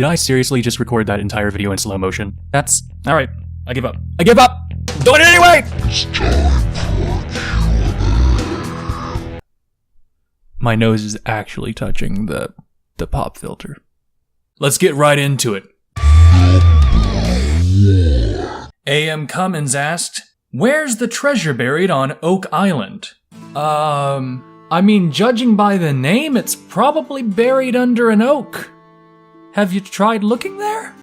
Did I seriously just record that entire video in slow motion? That's... Alright, I give up. I give up! I'm doing it anyway! My nose is actually touching the pop filter. Let's get right into it. A.M. Cummins asked, "Where's the treasure buried on Oak Island?" I mean, judging by the name, it's probably buried under an oak. Have you tried looking there?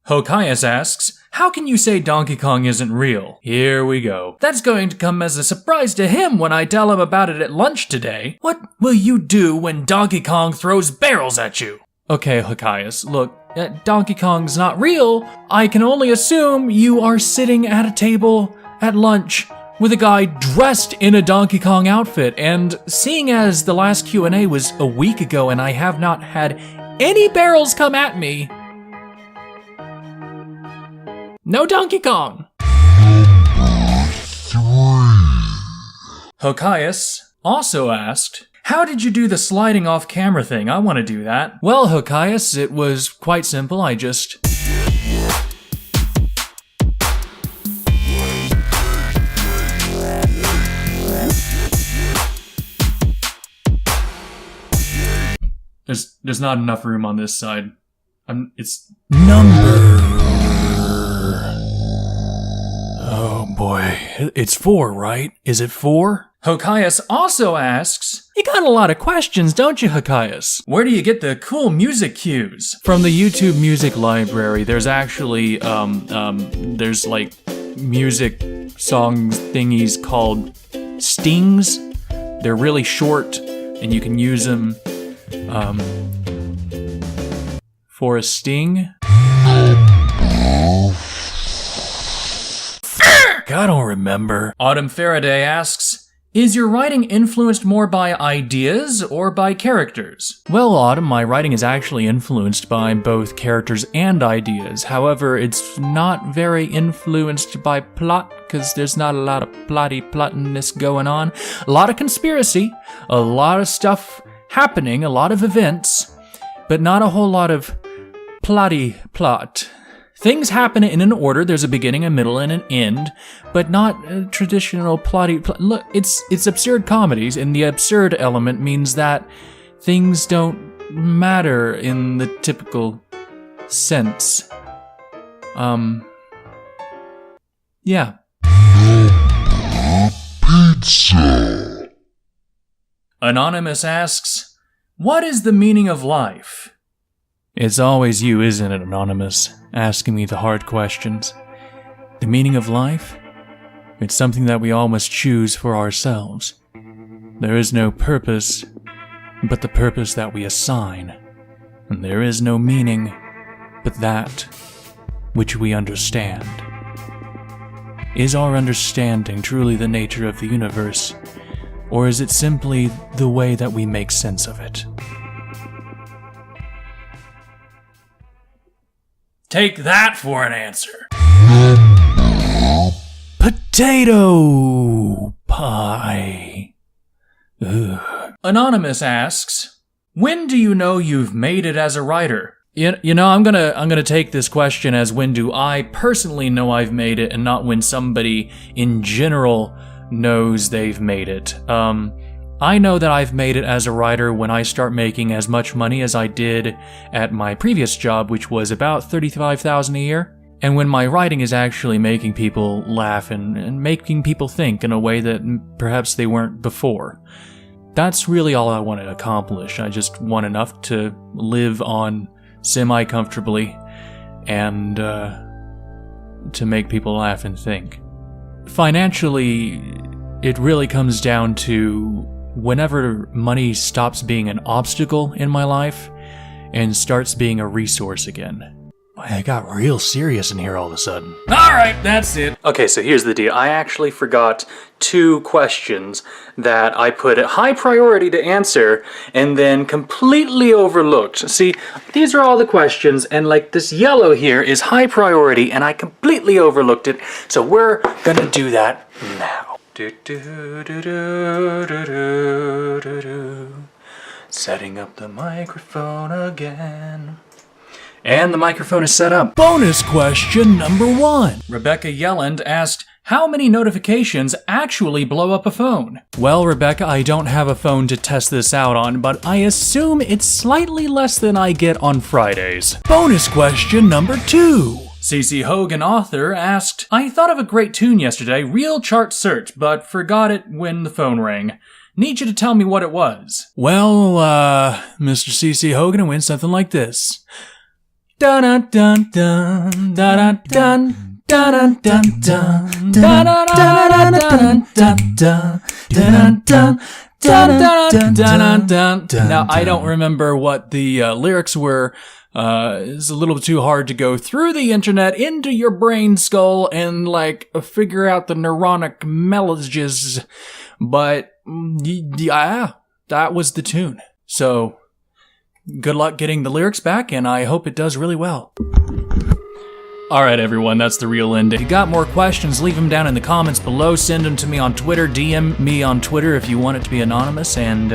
Hokias asks, "How can you say Donkey Kong isn't real?" Here we go. That's going to come as a surprise to him when I tell him about it at lunch today. What will you do when Donkey Kong throws barrels at you? Okay, Hokias, look, Donkey Kong's not real. I can only assume you are sitting at a table at lunch with a guy dressed in a Donkey Kong outfit, and seeing as the last Q&A was a week ago and I have not had any barrels come at me, no Donkey Kong! Hokias also asked, "How did you do the sliding off camera thing? I want to do that." Well, Hokias, it was quite simple. I just... There's not enough room on this side. It's number. Oh boy, it's 4, right? Is it 4? Hokias also asks, "You got a lot of questions, don't you, Hokias? Where do you get the cool music cues?" From the YouTube music library. There's actually there's like music songs thingies called stings. They're really short, and you can use them for a sting. I don't remember. Autumn Faraday asks, "Is your writing influenced more by ideas or by characters?" Well, Autumn, my writing is actually influenced by both characters and ideas. However, it's not very influenced by plot, because there's not a lot of plottiness going on. A lot of conspiracy, a lot of stuff happening, a lot of events, but not a whole lot of plot. Things happen in an order. There's a beginning, a middle, and an end, but not a traditional Look, it's absurd comedies, and the absurd element means that things don't matter in the typical sense. Yeah. Pizza. Anonymous asks, "What is the meaning of life?" It's always you, isn't it, Anonymous, asking me the hard questions. The meaning of life? It's something that we all must choose for ourselves. There is no purpose, but the purpose that we assign. And there is no meaning, but that which we understand. Is our understanding truly the nature of the universe, or is it simply the way that we make sense of it? Take that for an answer. Potato pie. Ugh. Anonymous asks, "When do you know you've made it as a writer?" You know, I'm gonna take this question as when do I personally know I've made it, and not when somebody in general knows they've made it. I know that I've made it as a writer when I start making as much money as I did at my previous job, which was about $35,000 a year. And when my writing is actually making people laugh and making people think in a way that perhaps they weren't before. That's really all I want to accomplish. I just want enough to live on semi-comfortably and to make people laugh and think. Financially, it really comes down to whenever money stops being an obstacle in my life and starts being a resource again. I got real serious in here all of a sudden. Alright, that's it. Okay, so here's the deal. I actually forgot 2 questions that I put at high priority to answer and then completely overlooked. See, these are all the questions, and like this yellow here is high priority and I completely overlooked it, so we're gonna do that now. Setting up the microphone again. And the microphone is set up. Bonus question number 1. Rebecca Yelland asked, how many notifications actually blow up a phone? Well, Rebecca, I don't have a phone to test this out on, but I assume it's slightly less than I get on Fridays. Bonus question number 2. CC Hogan, author, asked, I thought of a great tune yesterday, Real Chart Search, but forgot it when the phone rang. Need you to tell me what it was. Well, Mr. CC Hogan, it went something like this. Dun dun dun dun dun dun dun dun dun dun dun dun dun. Now, I don't remember what the lyrics were. It's a little too hard to go through the internet into your brain skull and, figure out the neuronic melodies. But, yeah, that was the tune. So, good luck getting the lyrics back, and I hope it does really well. Alright everyone, that's the real end. If you got more questions, leave them down in the comments below. Send them to me on Twitter. DM me on Twitter if you want it to be anonymous, and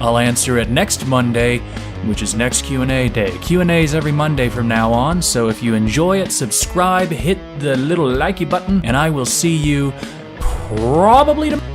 I'll answer it next Monday, which is next Q&A day. Q&A's every Monday from now on, so if you enjoy it, subscribe, hit the little likey button, and I will see you probably tomorrow.